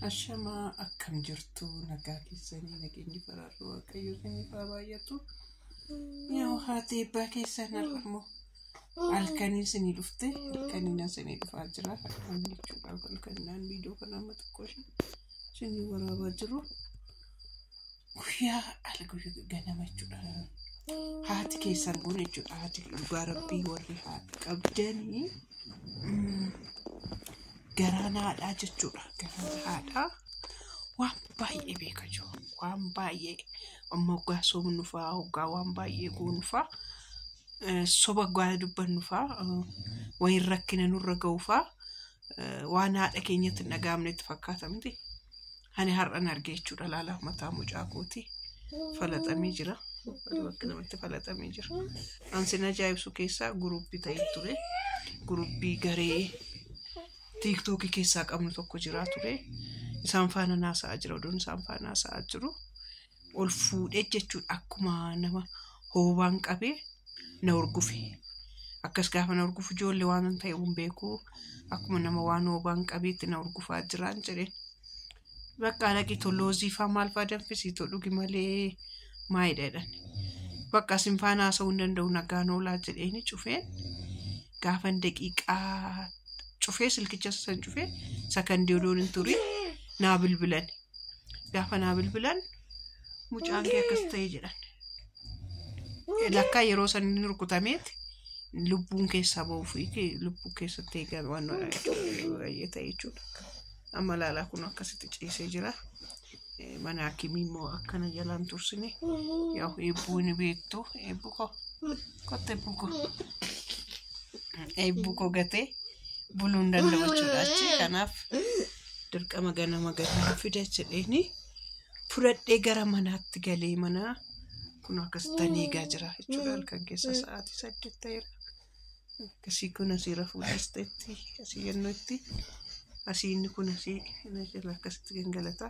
Ashama akkam jirtu nagaa keessanii nageenyi baraaruu waaqayyo isinii baay'atu. Yoo haati eebbaa keessan argamu halkanii isinii dhufte halkanii isinii dhufaa jira. Halkan jechuudha halkanaan viidiyoo kana amma xiqqoo isinii waraabaa jiru. Guyyaa alguyyaa ganama jechuudha. Haati keessan kun jechuudha haati dhugaa rabbii warri haati qabdanii. Garanaadhaa jechuudha. Garanaadhaa waan baay'ee beeka jiru. Waan baay'ee amma waggaa soomnu fa'aa waggaa waan baay'ee goonu fa'aa soba waggaa dubbannu fa'aa wayin rakkina nurra ga'u fa'aa waan haadha keenyatti dhagaamnetti fakkaata miti. Ani har'an argee jechuudha laala mataa mucaa kooti falaxamee jira. Bakka namatti falaxamee jira. Ansin ajaa'ibsu keessaa guruppii ta'ee ture. Guruppii garee TikTok keessaa qabnu tokko jira ture. Isaan faana naasaa jira oduun isaan faana naasaa jiru. Ol fuudhee jechuudha akkuma nama hoobaan qabee na urgufe. Akkas gaafa na urgufu ijoollee waan ta'e beeku akkuma nama waan hoobaan qabeetti na urgufaa jiraan jedheen. Bakka laqii toloozii fa'aa maal fa'aa danfisii dhugi malee maayidhaan. Bakka isin faana haasa'uu hin danda'u nagaan oolaa jedheeni cufeen gaafa daqiiqaa cufee silkicha san cufee sakandii odoon hin turi naa bilbilan. Gaafa naa bilbilan mucaan kee akkas ta'ee jedhan. Lakkaa yeroo san inni rukutameeti lubbuun keessaa ba'uu fi lubbuu keessatti eegan waan baay'ee ta'e jechuudha. Amma laalaa kun akkasitti ciisee jira. Mana hakimii immoo akkana jalaan tursine yaa eebbuun beektu eebbuko kotte eebbuko eebbuko gatee buluun danda'u jechuudha achi kanaaf dirqama ganama fida jedheeni fudhadhee gara manaatti galee mana kun akkasitti eegaa jira jechuudha halkan keessa sa'aatii 8 ta'eera. Akkasii kun asii rafuudhasteetti asii yennuutti asii inni kun asii jala akkasitti gangalata.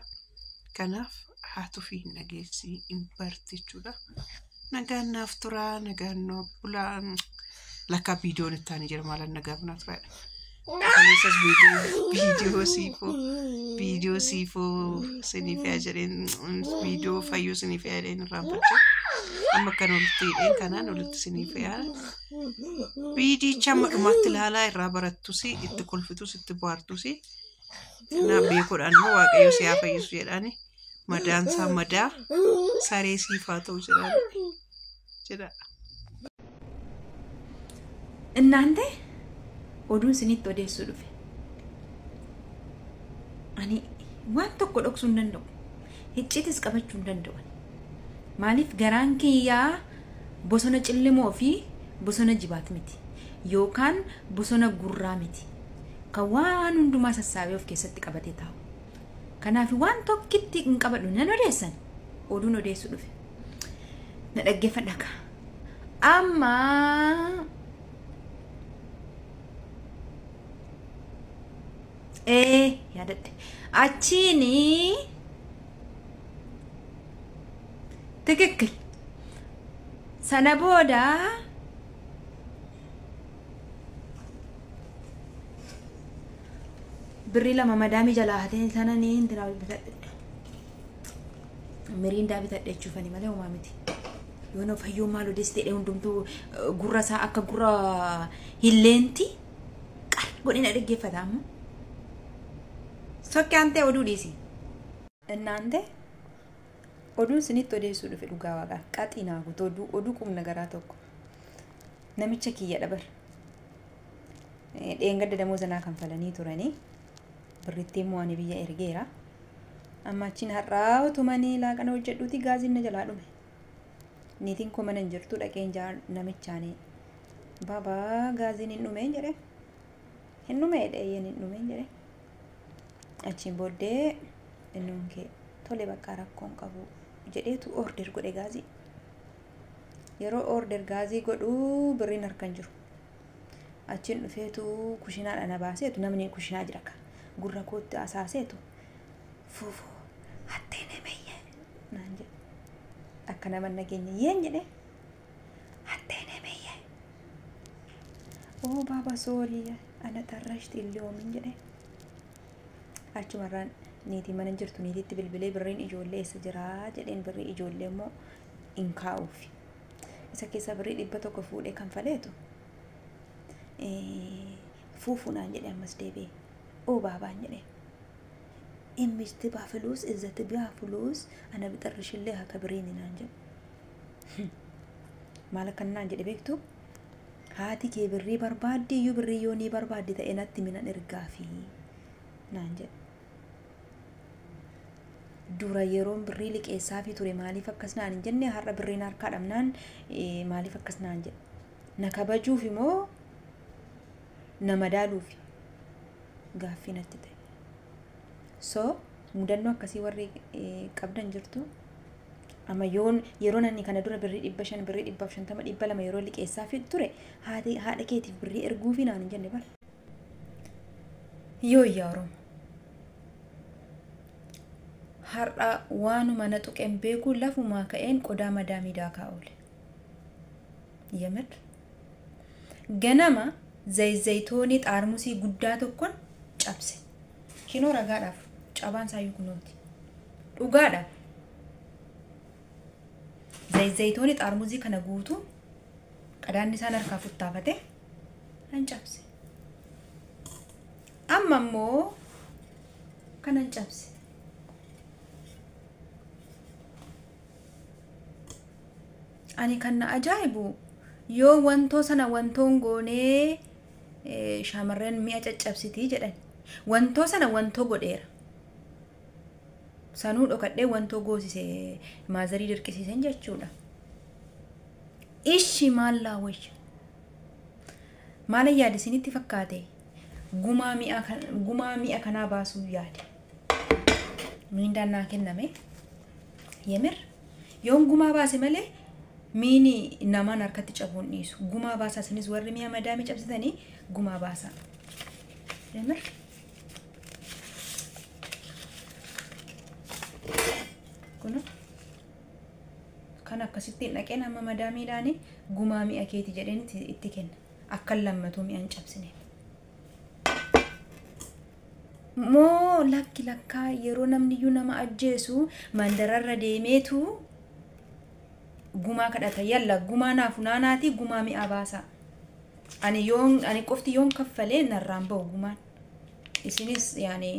Kanaaf haatu fi nageessi hin barti jechuudha. Nagaan naaf turaa nagaan naaf bulaan lakka viidiyoon itti jira maalan nagaaf naaf turaa. Kaleessas viidiyoo siifoo siniif yaadeen viidiyoo fayyuu siniif yaadeen raanfachaa. Amma kan walitti hidheen kanaan walitti siniif yaada. Viidiyicha dhumatti ilaalaa irraa barattusi itti kolfitusi itti bohaartusi. Kanaaf beekuudhaan immoo waaqayyo si haa fayyisu jedhaani. Madaan isaa madaa saree siifaa ta'u jedha. እናንተ oduun sinitti odeessuu dhufe. Ani waan tokko dhoksuu hin danda'u. Hicciitis qabachuu hin danda'u. Maaliif garaan kiyyaa bosona cillimoo fi bosona jibaat miti. Yookaan bosona gurraa miti. Kan waan hundumaa sassaabee of keessatti qabatee taa'u. Kanaaf waan tokkitti hin qabadhu nan odeessan. Oduun odeessuu dhufe. Na dhaggeeffadha ka. Amma yaadadhe achiini ትክክል sana booda birri lama madaami jalaa hatee sana ni intina bitadhe mirindaa bitadhe jechuufani malee homaa miti yoona fayyoo maal odeessitee hundumtuu gurra isaa akka gurra hilleenti qar godhina dhaggeeffata amma sokke ante oduu dhiisi እናንተ oduun sinitti odeessuu dhufe dhugaa waaqaa qaxinaa guutuu oduu qubna garaa tokko namicha kiyya dhabar dheengadda damoo zanaa kan falanii turanii birrittii immoo ani biyya ergeera amma achiin har'aa utumanii laaqana hojjedhuuti gaaziin na jalaa dhume niitiin koo mana hin jirtu dhaqeen jaa namichaanii baabaa gaaziin hin dhumeen jedhe hin dhumee dheeyyen hin dhumeen jedhe achiin booddee innuun kee tole bakka rakkoon qabu jedheetu order godhe gaazii yeroo order gaazii godhu birriin harkan jiru achiin dhufeetu kushinaadha na baaseetu namni kushinaa jira ka gurra kootti asaaseetu fuufu hattee neemeyye naan jedhe akka nama nageenya yeen jedhe hattee neemeyye oo baaba soorii ana tarrashti illoomin jedhe achumarraan niitii mana jirtu niitiitti bilbilee birriin ijoollee eessa jiraa jedheen birrii ijoollee immoo hin kaa'uufi. Isa keessa birrii 100 fuudhee kan faleetu fuufunaan jedhe ammas deebi'ee baabaan jedhe immisti baafuluus izzatti baafuluus ana bixarrishillee haka birriin naan jedhe maal akkanaan jedhe beektu haati kee birrii barbaaddi iyyuu birrii yoo ni barbaaddi ta'e natti minan ergaafi naan jedhe. Dura yeroon birrii liqeessaa fi ture maaliif akkas naan hin jenne har'a birriin harkaa dhabnaan maaliif akkas naan jedhe. Na kabajuuf immoo na madaaluuf gaaffii natti ta'e. So mudannoo akkasii warri qabdan jirtu. Amma yeroo nanni kana dura birrii 500 birrii 150 200 yeroo liqeessaa fi ture haadha keetiif birrii erguu fi naan hin jenne bal. Yoo yaa Oromoo. Har'a waanuma na tuqeen beekuu lafumaa ka'een qodaa madaamii daakaa oole. Yemir. Ganama zayitoonii xaarmusii guddaa tokkoon cabse. Kinoo ragaadhaaf cabaan saayyuu kunooti. Dhugaadhaaf. Zayitoonii xaarmusii kana guutuu qadaanni isaan harkaa futtaafate nan cabse. Amma immoo kanan cabse. Ani kan na ajaa'ibu yoo wantoo sana wantoon goonee shamarran mi'a caccabsitii jedhan wantoo sana wantoo godheera. Sanuu dhokadhee wantoo goosise maazarii dirqisiisan jechuudha. Ishi maal laawwacha maal yaade isinitti fakkaate gumaa mi'a kanaa baasuu yaade miindaan naa kenname yemir yoon gumaa baase malee miini namaan harkatti cabuun dhiisu gumaa baasaa isinis warri mi'a madaamii cabsitanii gumaa baasaa yemir kuno kan akkasitti dhaqeen amma madaamiidhaani gumaa mi'a keeti jedheen itti kenna akka lammatoo mi'an cabsine moo lakkaa yeroo namni iyyuu nama ajjeesu mandararra deemeetu gumaa kadhata yalla gumaa naafu naanaati gumaa mi'a baasa ani qofti yoon kaffalee narraan ba'u gumaan isinis yaani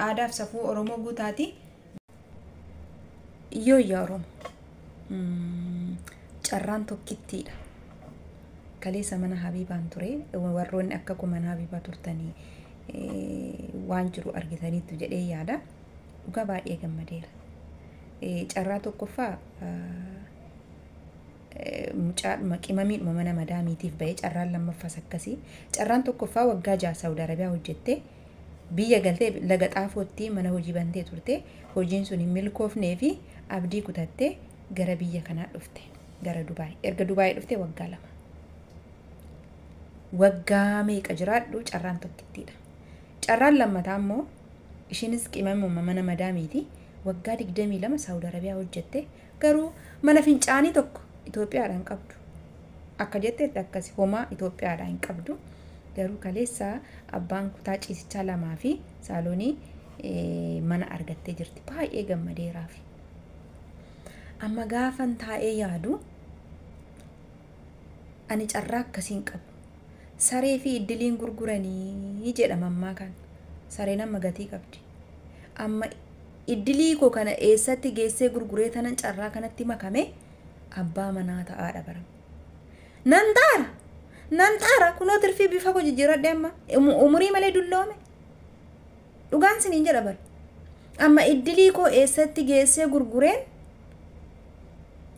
aadaaf safuu Oromoo guutaati yoo yaa Oromoo carraan tokkittiidha kaleessa mana Habibaan ture warroonni akka mana Habibaa turtanii waan jiru argitaniitu jedhee yaada dhugaa baay'ee gammadeera. Carraa tokkoffaa mucaa qimamiidhuma mana madaamiitiif ba'ee carraan lammaffaas akkasii carraan tokkoffaa waggaa 6 Saudi Arabiyaa hojjettee biyya galtee laga xaafootti mana hojii bantee turte hojiin sun hin milkoofnee fi abdii kutattee gara biyya kanaa dhufte gara Dubaay erga Dubaay dhufte waggaa 2 waggaa meeqa jiraadhu carraan tokkittiidha. Carraan lammataa immoo ishinis qimamuma mana madaamiiti waggaa 22 Saudi Arabiyaa hojjette garuu mana fincaanii tokko Itoophiyaadhaan qabdu akka jetteetti akkasi homaa Itoophiyaadhaan hin qabdu garuu kaleessa abbaan kutaa ciisichaa 2 fi saaloonii mana argattee jirti baay'ee gammadeeraaf. Amma gaafan taa'ee yaadu ani carraa akkasiin qabu saree fi iddiliin gurguranii jedhama ammaa kan sareen amma gatii qabdi amma iddilii koo kana eessatti geessee gurguree tanan carraa kanatti makame abbaa manaa ta'aadha barama nan taara kunoo tirfii bifa koo jijjiiradhe amma umurii malee dulloome dhugaan siniin jedha bal amma iddilii koo eessatti geessee gurgureen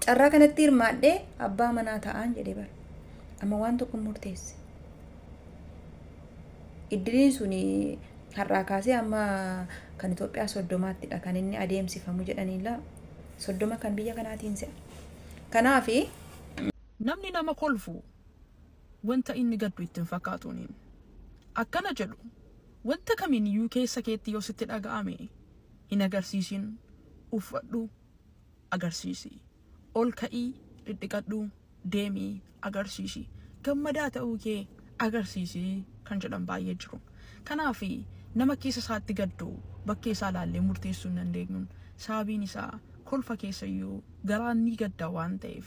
carraa kanatti hirmaadhee abbaa manaa ta'aan jedhe bal amma waan tokko murteesse iddiliin suni har'aa kaasee amma kan Itoophiyaa 30ttidha kan inni adeemsifamu jedhanilla 30 kan biyya kanaatiin se'a. Kanaaf namni nama kolfu wanta inni gaddu ittiin fakkaatuuniin akkana jedhu wanta kamiin iyyuu keessa keetti yoo sitti dhaga'ame hin agarsiisin uffadhu agarsiisi ol ka'ii dhidhiqadhu deemii agarsiisi gammadaa ta'uu kee agarsiisi kan jedhan baay'ee jiru. Kanaaf nama keessa isaatti gaddu bakkee isaa laallee murteessuu hin dandeenyu. Sababiin isaa kolfa keessayyuu garaan ni gadda waan ta'eef.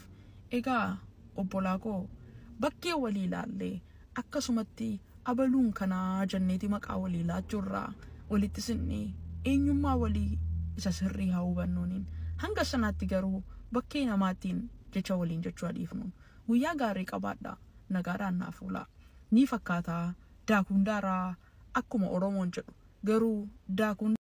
Egaa obbolaa koo bakkee walii laallee akkasumatti abaluun kanaa jenneeti maqaa walii laachuurraa walitti sinnee eenyummaa walii isa sirrii haa hubannuuniin. Hanga sanaatti garuu bakkee namaatiin jecha waliin jechuu adiifnuun. Guyyaa gaarii qabaadha nagaadhaan naaf oolaa. Ni fakkaataa daakuun daaraa akkuma Oromoon jedhu garuu daakuun